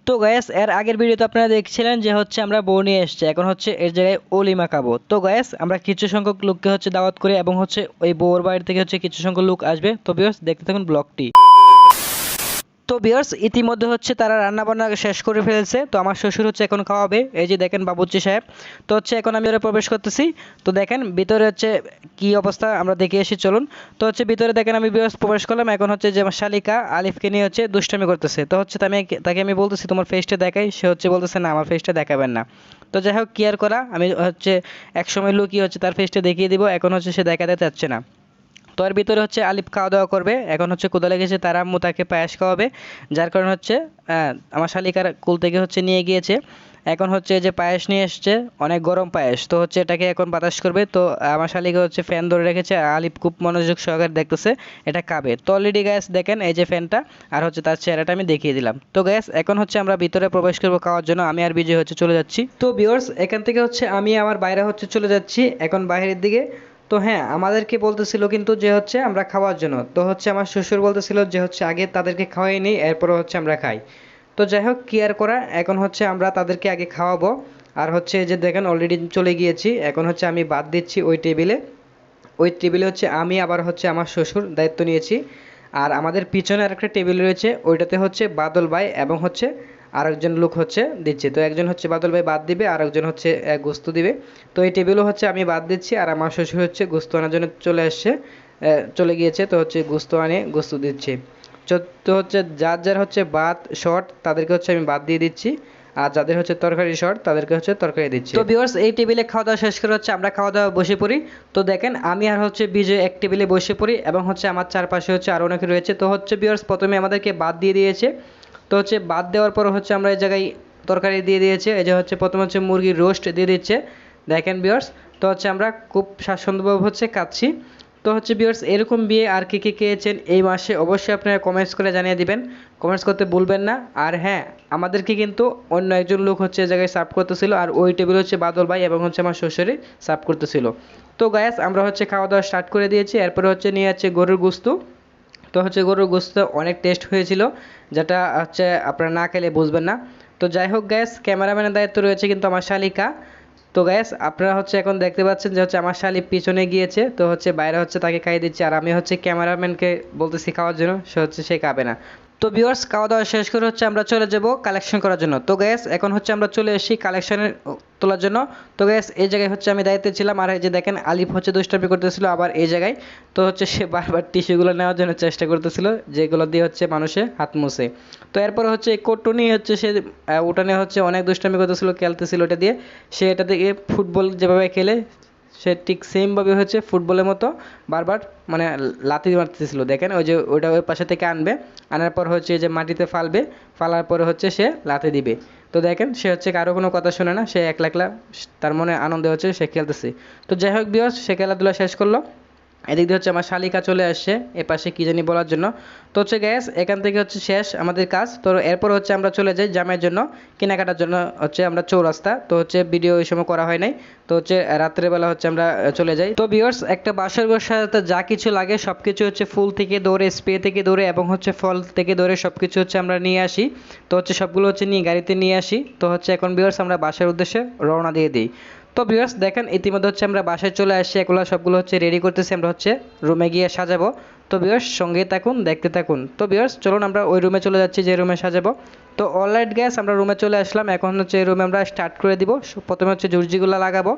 তো গায়েস এর আগের ভিডিওতে আপনারা দেখছিলেন যে হচ্ছে আমরা বউ নিয়ে এসেছি, এখন হচ্ছে এর জায়গায় অলিমা খাবো। তো গায়েস আমরা কিছু সংখ্যক লোককে হচ্ছে দাওয়াত করি এবং হচ্ছে ওই বউর বাড়ি থেকে হচ্ছে কিছু সংখ্যক লোক আসবে। তো ভিউয়ার্স দেখতে থাকুন ব্লগটি। তো ভিউয়ার্স ইতিমধ্যে হচ্ছে তারা রান্না বান্না শেষ করে ফেলেছে। তো আমার শ্বশুর হচ্ছে এখন খাওয়াবে, এই যে দেখেন বাবুর্চি সাহেব। তো হচ্ছে এখন আমি ওরা প্রবেশ করতেছি। তো দেখেন ভিতরে হচ্ছে কি অবস্থা আমরা দেখে এসে চলুন। তো হচ্ছে ভিতরে দেখেন আমি ভিউয়ার্স প্রবেশ করলাম, এখন হচ্ছে যে আমার শালিকা আলিফকে নিয়ে হচ্ছে দুষ্টামি করতেছে। তো হচ্ছে তাকে আমি বলতেছি তোমার ফেসটা দেখাই, সে হচ্ছে বলতেছে না আমার ফেসটা দেখাবেন না। তো যাই হোক কেয়ার করা, আমি হচ্ছে এক সময় লুকিয়ে হচ্ছে তার ফেসটা দেখিয়ে দিব, এখন হচ্ছে সে দেখাতে চাচ্ছে না। তো এর ভিতরে হচ্ছে আলিফ খাওয়া দাওয়া করবে, এখন হচ্ছে ক্ষুধা লেগেছে, তার আম্মু তাকে পায়েস খাওয়াবে। যার কারণে হচ্ছে আমার শালিকার কুল থেকে হচ্ছে নিয়ে গিয়েছে। এখন হচ্ছে যে পায়েস নিয়ে এসছে, অনেক গরম পায়েস। তো হচ্ছে এটাকে এখন বাতাস করবে। তো আমার শালিকা হচ্ছে ফ্যান ধরে রেখেছে, আলিফ খুব মনোযোগ সহকারে দেখতেছে এটা খাবে। তো অলরেডি গ্যাস দেখেন এই যে ফ্যানটা, আর হচ্ছে তার চেহারাটা আমি দেখিয়ে দিলাম। তো গ্যাস এখন হচ্ছে আমরা ভিতরে প্রবেশ করবো খাওয়ার জন্য, আমি আর বিজয় হচ্ছে চলে যাচ্ছি। তো ভিউয়ার্স এখান থেকে হচ্ছে আমি আমার বাইরে হচ্ছে চলে যাচ্ছি এখন বাইরের দিকে। তো হ্যাঁ আমাদেরকে বলতেছিল কিন্তু যে হচ্ছে আমরা খাওয়ার জন্য। তো হচ্ছে আমার শ্বশুর বলতেছিল যে হচ্ছে আগে তাদেরকে খাওয়াই নিই এরপরে হচ্ছে আমরা খাই। তো যাই হোক কি আর করা, এখন হচ্ছে আমরা তাদেরকে আগে খাওয়াবো। আর হচ্ছে যে দেখেন অলরেডি চলে গিয়েছি, এখন হচ্ছে আমি বাদ দিচ্ছি ওই টেবিলে। ওই টেবিলে হচ্ছে আমি আবার হচ্ছে আমার শ্বশুর দায়িত্ব নিয়েছি। আর আমাদের পিছনে আরেকটা টেবিল রয়েছে, ওইটাতে হচ্ছে বাদল ভাই এবং হচ্ছে আরেকজন লোক হচ্ছে দিচ্ছে। তো একজন হচ্ছে বাদল ভাই বাদ দিবে আর একজন হচ্ছে গোস্ত দিবে। তো এই টেবিলও হচ্ছে আমি বাদ দিচ্ছি, আর আমার শ্বশুর হচ্ছে গোস্ত আনার জন্য চলে গিয়েছে। তো হচ্ছে গোস্ত আনে গোস্ত দিচ্ছে। তো হচ্ছে যার যার হচ্ছে ভাত শর্ট তাদেরকে হচ্ছে আমি বাদ দিয়ে দিচ্ছি, আর যাদের হচ্ছে তরকারি শর্ট তাদেরকে হচ্ছে তরকারি দিচ্ছি। তো ভিউয়ার্স এই টেবিলে খাওয়া দাওয়া শেষ করে হচ্ছে আমরা খাওয়া দাওয়া বসে পড়ি। তো দেখেন আমি আর হচ্ছে বিজয় এক টেবিলে বসে পড়ি এবং হচ্ছে আমার চারপাশে হচ্ছে আরও অনেকে রয়েছে। তো হচ্ছে ভিউয়ার্স প্রথমে আমাদেরকে বাদ দিয়ে দিয়েছে। তো হচ্ছে বাদ দেওয়ার পর হচ্ছে আমরা এই জায়গায় তরকারি দিয়ে দিয়েছে, এই যে হচ্ছে প্রথমে হচ্ছে মুরগির রোস্ট দিয়ে দিচ্ছে। দেখেন ভিউয়ার্স, তো হচ্ছে আমরা খুব স্বাচ্ছন্দ্যভাবে হচ্ছে খাচ্ছি। তো হচ্ছে ভিউয়ার্স এরকম বিয়ে আর কে কে খেয়েছেন এই মাসে অবশ্যই আপনারা কমেন্টস করে জানিয়ে দিবেন, কমেন্টস করতে ভুলবেন না। আর হ্যাঁ আমাদেরকে কিন্তু অন্য একজন লোক হচ্ছে এই জায়গায় সার্ভ করতেছিল, আর ওই টেবিল হচ্ছে বাদল ভাই এবং হচ্ছে আমার শ্বশুরই সার্ভ করতেছিল। তো গায়াস আমরা হচ্ছে খাওয়া দাওয়া স্টার্ট করে দিয়েছি, এরপরে হচ্ছে নিয়ে যাচ্ছে গরুর গোস্ত। তো হচ্ছে গরুর গোস্ত অনেক টেস্ট হয়েছিল, যেটা হচ্ছে আপনারা না খেলে বুঝবেন না। তো যাই হোক গ্যাস ক্যামেরাম্যানের দায়িত্ব রয়েছে কিন্তু আমার শালিকা। তো গ্যাস আপনারা হচ্ছে এখন দেখতে পাচ্ছেন যে হচ্ছে আমার শালি পিছনে গিয়েছে, তো হচ্ছে বাইরে হচ্ছে তাকে খাইয়ে দিচ্ছে, আর আমি হচ্ছে ক্যামেরাম্যানকে বলতেছি খাওয়ার জন্য, সে হচ্ছে সে খাবে না। তো ভিউয়ার্স খাওয়া দাওয়া শেষ করে হচ্ছে আমরা চলে যাব কালেকশন করার জন্য। তো গ্যাস এখন হচ্ছে আমরা চলে এসেছি কালেকশনের তোলার জন্য। তো গ্যাস এই জায়গায় হচ্ছে আমি দায়িত্বে ছিলাম, আর এই যে দেখেন আলিফ হচ্ছে দুষ্টামি করতেছিল আবার এই জায়গায়। তো হচ্ছে সে বারবার টিস্যুগুলো নেওয়ার জন্য চেষ্টা করতেছিল, যেগুলো দিয়ে হচ্ছে মানুষে হাত মুছে। তো এরপর হচ্ছে এই কোট্টু নিয়ে হচ্ছে সে উঠানে হচ্ছে অনেক দুষ্টামি করতেছিল, খেলতেছিল ওটা দিয়ে। সে এটা দিয়ে ফুটবল যেভাবে খেলে সে ঠিক সেমভাবে হচ্ছে ফুটবলের মতো বারবার মানে লাথি মারতেছিল। দেখেন ওই যে ওইটা ওই পাশে থেকে আনবে, আনার পর হচ্ছে যে মাটিতে ফালবে, ফালার পরে হচ্ছে সে লাথি দিবে। তো দেখেন সে হচ্ছে কারো কোনো কথা শোনে না, সে একলা একলা তার মনে আনন্দে হচ্ছে সে খেলতেছে। তো যাই হোক বিয়স সে খেলাধুলা শেষ করলো। এদিক দিয়ে হচ্ছে আমার শালিকা চলে আসছে এপাশে কি জানি বলার জন্য। তো হচ্ছে গ্যাস এখান থেকে হচ্ছে শেষ আমাদের কাজ। তো এরপর হচ্ছে আমরা চলে যাই জামাইয়ের জন্য কেনাকাটার জন্য হচ্ছে আমরা চৌরাস্তা। তো হচ্ছে ভিডিও ওই সময় করা হয় নাই। তো হচ্ছে রাত্রেবেলা হচ্ছে আমরা চলে যাই। তো ভিউয়ার্স একটা বাসর ঘর সাজাতে যা কিছু লাগে সব কিছু হচ্ছে ফুল থেকে দৌড়ে স্প্রে থেকে দৌড়ে এবং হচ্ছে ফল থেকে দৌড়ে সব কিছু হচ্ছে আমরা নিয়ে আসি। তো হচ্ছে সবগুলো হচ্ছে নিয়ে গাড়িতে নিয়ে আসি। তো হচ্ছে এখন ভিউয়ার্স আমরা বাসার উদ্দেশ্যে রওনা দিয়ে দিই। তো ভিউয়ার্স দেখেন ইতিমধ্যে হচ্ছে আমরা বাসায় চলে আসছি, এগুলো সবগুলো হচ্ছে রেডি করতেছি, আমরা হচ্ছে রুমে গিয়ে সাজাবো। তো ভিউয়ার্স সঙ্গেই থাকুন দেখতে থাকুন। তো ভিউয়ার্স চলুন আমরা ওই রুমে চলে যাচ্ছি যে রুমে সাজাবো। তো অলরাইট গ্যাস আমরা রুমে চলে আসলাম, এখন হচ্ছে এই রুমে আমরা স্টার্ট করে দিব। প্রথমে হচ্ছে জুরজিগুলো লাগাবো,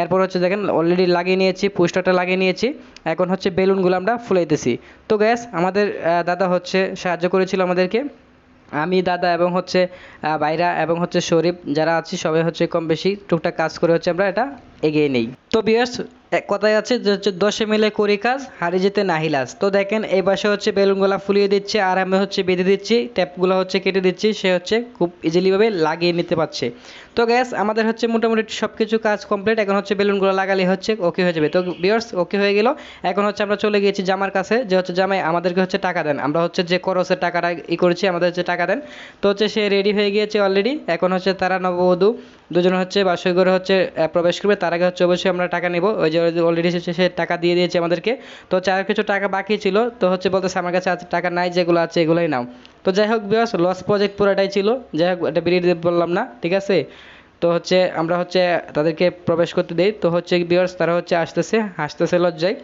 এরপর হচ্ছে দেখেন অলরেডি লাগিয়ে নিয়েছি, পোস্টারটা লাগিয়ে নিয়েছি, এখন হচ্ছে বেলুনগুলো আমরা ফুলাইতেছি। তো গ্যাস আমাদের দাদা হচ্ছে সাহায্য করেছিল আমাদেরকে, আমি দাদা এবং হচ্ছে ভাইরা এবং হচ্ছে শরীফ যারা আছি সবাই হচ্ছে কম বেশি টুকটাক কাজ করে হচ্ছে আমরা এটা এগিয়ে নেই। তো বিয়ার্স এক কথায় আছে যে হচ্ছে 10 মিলে করি কাজ হারিয়ে যেতে নাহি লাজ। তো দেখেন এই পাশে হচ্ছে বেলুনগুলো ফুলিয়ে দিচ্ছে আর আমি হচ্ছে বেঁধে দিচ্ছি, ট্যাপগুলো হচ্ছে কেটে দিচ্ছি, সে হচ্ছে খুব ইজিলিভাবে লাগিয়ে নিতে পারছে। তো গ্যাস আমাদের হচ্ছে মোটামুটি সব কিছু কাজ কমপ্লিট, এখন হচ্ছে বেলুনগুলো লাগালে হচ্ছে ওকে হয়ে যাবে। তো বিয়ার্স ওকে হয়ে গেল, এখন হচ্ছে আমরা চলে গিয়েছি জামার কাছে যে হচ্ছে জামাই আমাদেরকে হচ্ছে টাকা দেন, আমরা হচ্ছে যে খরচের টাকাটা করেছি আমাদের হচ্ছে টাকা দেন। তো হচ্ছে সে রেডি হয়ে গিয়েছে অলরেডি, এখন হচ্ছে তারা নববধূ দুজন হচ্ছে বাসর ঘরে হচ্ছে প্রবেশ করবে, তার আগে হচ্ছে অবশ্যই আমরা টাকা নেব, ওই যে অলরেডি সে টাকা দিয়ে দিয়েছে আমাদেরকে। তো আর কিছু টাকা বাকি ছিল, তো হচ্ছে বলতেছে আমার কাছে আজ টাকা নাই, যেগুলো আছে এগুলোই নাও। তো যাই হোক বিকজ লস প্রজেক্ট পুরোটাই ছিল, যাই হোক এটা বিরিয়ে দিতে বললাম না, ঠিক আছে। তো হচ্ছে আমরা হচ্ছে তাদেরকে প্রবেশ করতে দেই, তো হচ্ছে বিয়ার্স তারা হচ্ছে আসতেছে, হাসতেছে লজ্জায়।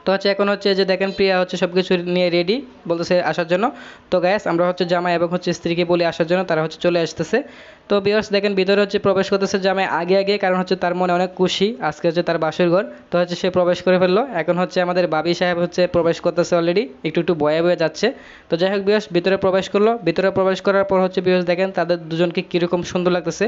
তো হচ্ছে এখন হচ্ছে যে দেখেন প্রিয়া হচ্ছে সব কিছু নিয়ে রেডি, বলতেছে আসার জন্য। তো গ্যাস আমরা হচ্ছে জামাই এবং হচ্ছে স্ত্রীকে বলি আসার জন্য, তারা হচ্ছে চলে আসতেছে। তো বিয়ার্স দেখেন ভিতরে হচ্ছে প্রবেশ করতেছে জামাই আগে আগে, কারণ হচ্ছে তার মনে অনেক খুশি, আজকে হচ্ছে তার বাসর ঘর। তো হচ্ছে সে প্রবেশ করে ফেললো। এখন হচ্ছে আমাদের বাবি সাহেব হচ্ছে প্রবেশ করতেছে অলরেডি, একটু একটু বয়ে বয়ে যাচ্ছে। তো যাই হোক বিয়ার্স ভিতরে প্রবেশ করলো, ভিতরে প্রবেশ করার পর হচ্ছে বিয়ার্স দেখেন তাদের দুজনকে কীরকম সুন্দর লাগতেছে,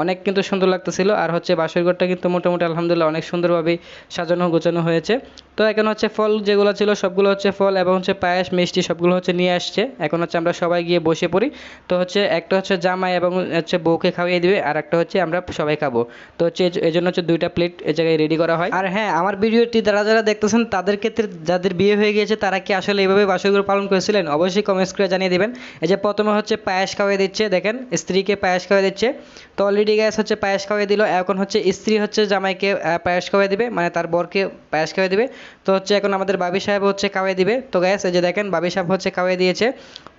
অনেক কিন্তু সুন্দর লাগতেছিল। আর হচ্ছে বাসর ঘরটা কিন্তু মোটামুটি আলহামদুলিল্লাহ অনেক সুন্দরভাবেই সাজানো গোছানো হয়েছে। তো এখন হচ্ছে ফল যেগুলো ছিল সবগুলো হচ্ছে ফল এবং হচ্ছে পায়েস মিষ্টি সবগুলো হচ্ছে নিয়ে আসছে। এখন হচ্ছে আমরা সবাই গিয়ে বসে পড়ি। তো হচ্ছে একটা হচ্ছে জামাই এবং হচ্ছে বউকে খাইয়ে দিবে, আর একটা হচ্ছে আমরা সবাই খাবো। তো হচ্ছে এই জন্য হচ্ছে 2টা প্লেট এই জায়গায় রেডি করা হয়। আর হ্যাঁ, আমার ভিডিওটি যারা যারা দেখতেছেন তাদের ক্ষেত্রে যাদের বিয়ে হয়ে গিয়েছে তারা কি আসলে এইভাবে বাসরঘর পালন করেছিলেন, অবশ্যই কমেন্টস করে জানিয়ে দিবেন। এই যে প্রথমে হচ্ছে পায়েস খাওয়াই দিচ্ছে, দেখেন স্ত্রীকে পায়েস খাওয়াই দিচ্ছে। তো অলরেডি গ্যাস হচ্ছে পায়েস খাওয়াই দিল, এখন হচ্ছে স্ত্রী হচ্ছে জামাইকে পায়েস খাওয়াই দিবে, মানে তার বরকে পায়েস খাওয়াই দিবে। তো হচ্ছে এখন আমাদের বাবি সাহেব হচ্ছে খাওয়াই দিবে। তো গ্যাস এই যে দেখেন বাবি সাহেব হচ্ছে খাওয়াই দিয়েছে।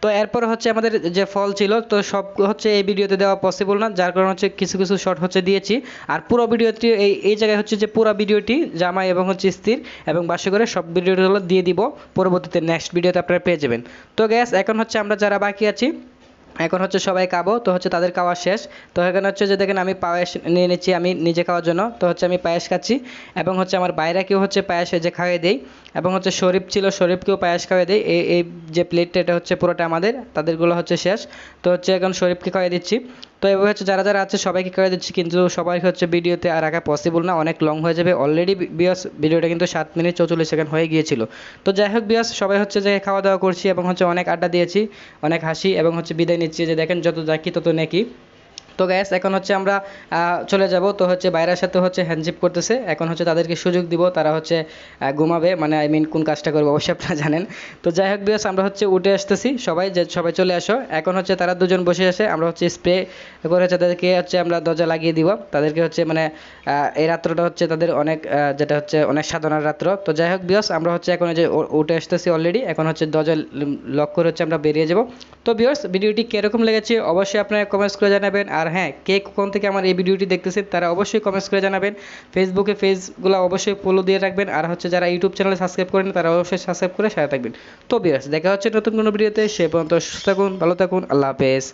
তো এরপর হচ্ছে আমাদের যে ফল ছিল, তো সব হচ্ছে এই ভিডিওতে দেওয়া পসিবল না, যার কারণে হচ্ছে কিছু কিছু শর্ট হচ্ছে দিয়েছি। আর পুরো ভিডিওটি এই জায়গায় হচ্ছে যে পুরো ভিডিওটি জামাই এবং হচ্ছে স্ত্রীর এবং বাসরঘরের সব ভিডিওগুলো দিয়ে দিব পরবর্তীতে, নেক্সট ভিডিওতে আপনারা পেয়ে যাবেন। তো গ্যাস এখন হচ্ছে আমরা যারা বাকি আছি এখন হচ্ছে সবাই খাবো, তো হচ্ছে তাদের খাওয়া শেষ। তো এখানে হচ্ছে যে দেখেন আমি পায়েস নিয়ে নিচ্ছি আমি নিজে খাওয়ার জন্য, তো হচ্ছে আমি পায়েস খাচ্ছি এবং হচ্ছে আমার বাইরাকেও হচ্ছে পায়েস যে খাওয়াই দেই, এবং হচ্ছে শরীফ ছিল শরীফকেও পায়েস খাওয়াই দেই। এই যে প্লেটটা এটা হচ্ছে পুরোটা আমাদের, তাদেরগুলো হচ্ছে শেষ। তো হচ্ছে এখন শরীফকে খাওয়াই দিচ্ছি। তো এভাবে হচ্ছে যারা যারা আছে সবাইকে খাওয়াই দিচ্ছি, কিন্তু সবাইকে হচ্ছে ভিডিওতে আর রাখা পসিবল না, অনেক লং হয়ে যাবে। অলরেডি বিয়াস ভিডিওটা কিন্তু 7 মিনিট 44 সেকেন্ড হয়ে গিয়েছিল। তো যাই হোক বিয়াস সবাই হচ্ছে যে খাওয়া দাওয়া করছি এবং হচ্ছে অনেক আড্ডা দিয়েছি, অনেক হাসি এবং হচ্ছে বিদায় নিচ্ছি, যে দেখেন যত জাকি তত নেকি। তো গ্যাস এখন হচ্ছে আমরা চলে যাব। তো হচ্ছে বাইরের সাথে হচ্ছে হ্যান্ডশিপ করতেছে, এখন হচ্ছে তাদেরকে সুযোগ দিব, তারা হচ্ছে ঘুমাবে, মানে আই মিন কোন কাজটা করবে অবশ্যই আপনারা জানেন। তো যাই হোক বিয়াস আমরা হচ্ছে উঠে আসতেছি সবাই, যে সবাই চলে আসো। এখন হচ্ছে তারা দুজন বসে আসে, আমরা হচ্ছে স্প্রে করে হচ্ছে তাদেরকে হচ্ছে আমরা দরজা লাগিয়ে দিব, তাদেরকে হচ্ছে মানে এই রাত্রটা হচ্ছে তাদের অনেক যেটা হচ্ছে অনেক সাধনার রাত্র। তো যাই হোক বিয়াস আমরা হচ্ছে এখন যে উঠে আসতেছি অলরেডি, এখন হচ্ছে দরজা লক করে হচ্ছে আমরা বেরিয়ে যাব। তো বিয়াস ভিডিওটি কীরকম লেগেছে অবশ্যই আপনারা কমেন্টস করে জানাবেন। আর হ্যাঁ, কে কোন থেকে আমার এই ভিডিওটি দেখতেছেন তারা অবশ্যই কমেন্টস করে জানাবেন। ফেসবুকে পেজগুলো অবশ্যই ফলো দিয়ে রাখবেন, আর হচ্ছে যারা ইউটিউব চ্যানেলে সাবস্ক্রাইব করেন তারা অবশ্যই সাবস্ক্রাইব করে সাথে থাকবেন। তো বিয়াস দেখা হচ্ছে নতুন কোনো ভিডিওতে, সে পর্যন্ত সুস্থ থাকুন, ভালো থাকুন, আল্লাহ হাফেজ।